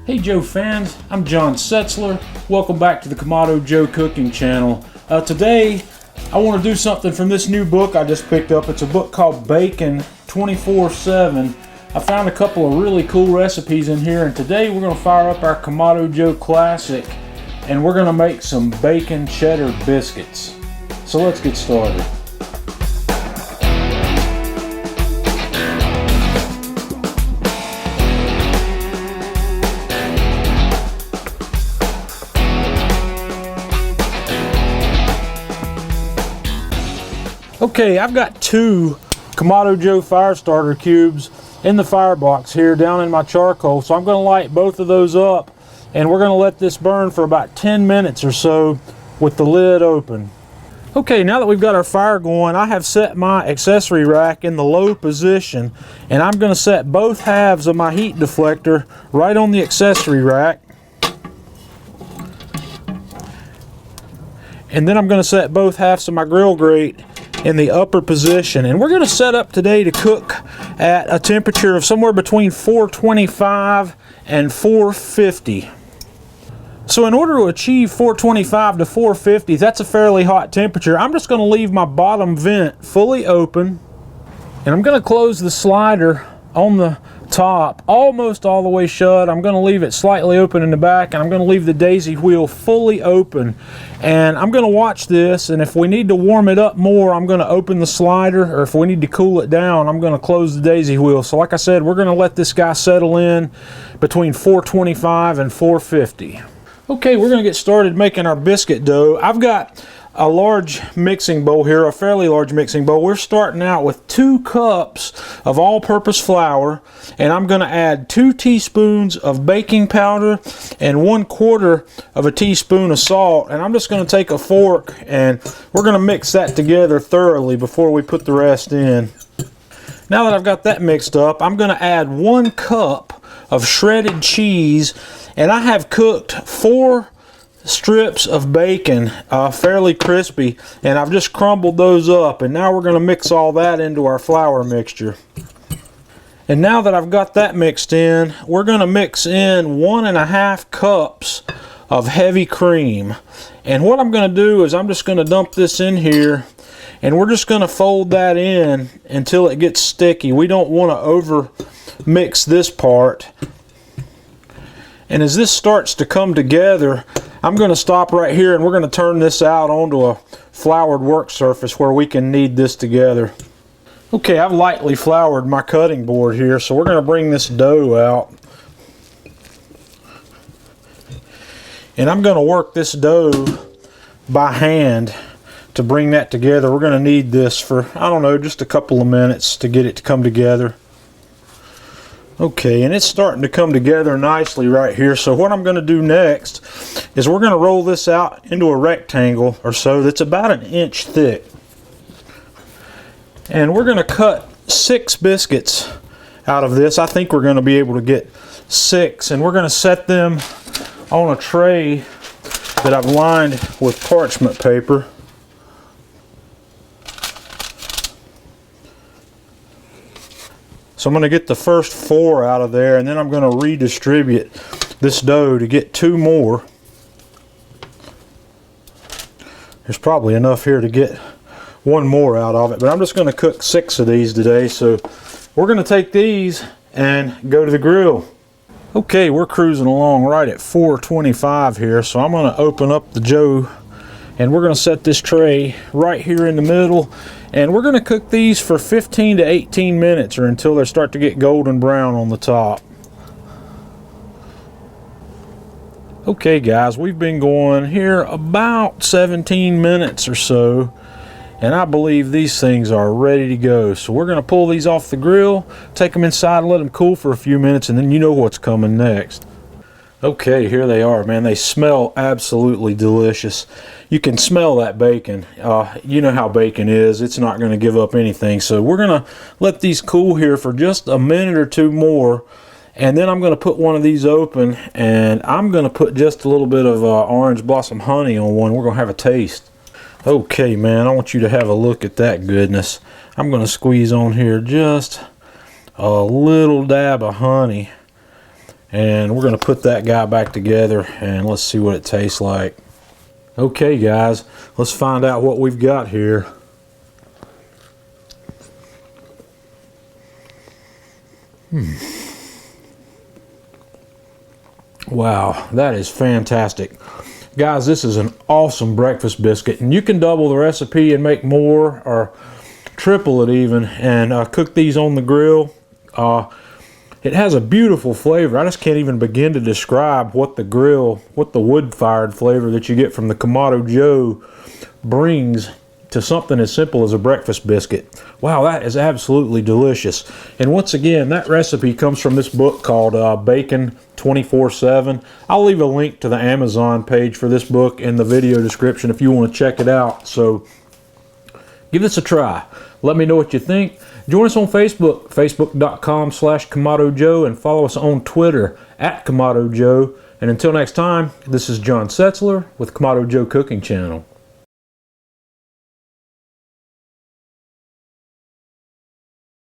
Hey Joe fans, I'm John Setzler. Welcome back to the Kamado Joe Cooking Channel. Today I want to do something from this new book I just picked up. It's a book called Bacon 24/7. I found a couple of really cool recipes in here, and today we're going to fire up our Kamado Joe Classic and we're going to make some bacon cheddar biscuits. So let's get started. Okay, I've got two Kamado Joe fire starter cubes in the firebox here down in my charcoal, so I'm going to light both of those up and we're going to let this burn for about 10 minutes or so with the lid open. Okay, now that we've got our fire going, I have set my accessory rack in the low position, and I'm going to set both halves of my heat deflector right on the accessory rack. And then I'm going to set both halves of my grill grate in the upper position, and we're going to set up today to cook at a temperature of somewhere between 425 and 450. So in order to achieve 425 to 450, that's a fairly hot temperature. I'm just going to leave my bottom vent fully open, and I'm going to close the slider on the top almost all the way shut. I'm going to leave it slightly open in the back, and I'm going to leave the daisy wheel fully open, and I'm going to watch this, and if we need to warm it up more, I'm going to open the slider, or if we need to cool it down, I'm going to close the daisy wheel. So like I said, we're going to let this guy settle in between 425 and 450. Okay, we're going to get started making our biscuit dough. I've got a large mixing bowl here, a fairly large mixing bowl. We're starting out with 2 cups of all-purpose flour, and I'm going to add 2 teaspoons of baking powder and 1/4 of a teaspoon of salt, and I'm just going to take a fork and we're going to mix that together thoroughly before we put the rest in. Now that I've got that mixed up, I'm going to add 1 cup of shredded cheese, and I have cooked 4 strips of bacon, fairly crispy, and I've just crumbled those up, and now we're going to mix all that into our flour mixture. And now that I've got that mixed in, we're going to mix in 1.5 cups of heavy cream. And what I'm going to do is I'm just going to dump this in here, and we're just going to fold that in until it gets sticky. We don't want to over mix this part. And as this starts to come together, I'm going to stop right here, and we're going to turn this out onto a floured work surface where we can knead this together. Okay, I've lightly floured my cutting board here, so we're going to bring this dough out. And I'm going to work this dough by hand to bring that together. We're going to knead this for, I don't know, just a couple of minutes to get it to come together. Okay, and it's starting to come together nicely right here. So what I'm going to do next is we're going to roll this out into a rectangle or so that's about 1 inch thick. And we're going to cut 6 biscuits out of this. I think we're going to be able to get 6, and we're going to set them on a tray that I've lined with parchment paper. So I'm going to get the first 4 out of there, and then I'm going to redistribute this dough to get 2 more. There's probably enough here to get 1 more out of it, but I'm just going to cook 6 of these today. So we're going to take these and go to the grill. Okay, we're cruising along right at 425 here, so I'm going to open up the Joe, and we're going to set this tray right here in the middle, and we're going to cook these for 15 to 18 minutes or until they start to get golden brown on the top. Okay guys, we've been going here about 17 minutes or so, and I believe these things are ready to go. So we're going to pull these off the grill, take them inside and let them cool for a few minutes, and then you know what's coming next. Okay, here they are, man. They smell absolutely delicious. You can smell that bacon. You know how bacon is. It's not going to give up anything. So we're going to let these cool here for just a minute or 2 more, and then I'm going to put one of these open, and I'm going to put just a little bit of orange blossom honey on one. We're going to have a taste. Okay, man, I want you to have a look at that goodness. I'm going to squeeze on here just a little dab of honey. And we're going to put that guy back together and let's see what it tastes like. Okay guys, let's find out what we've got here. Wow, that is fantastic. Guys, this is an awesome breakfast biscuit, and you can double the recipe and make more or triple it even, and cook these on the grill. It has a beautiful flavor. I just can't even begin to describe what the wood-fired flavor that you get from the Kamado Joe brings to something as simple as a breakfast biscuit. Wow, that is absolutely delicious. And once again, that recipe comes from this book called Bacon 24/7. I'll leave a link to the Amazon page for this book in the video description if you want to check it out. So give this a try. Let me know what you think. Join us on Facebook, facebook.com/KamadoJoe, and follow us on Twitter @KamadoJoe. And until next time, this is John Setzler with Kamado Joe Cooking Channel.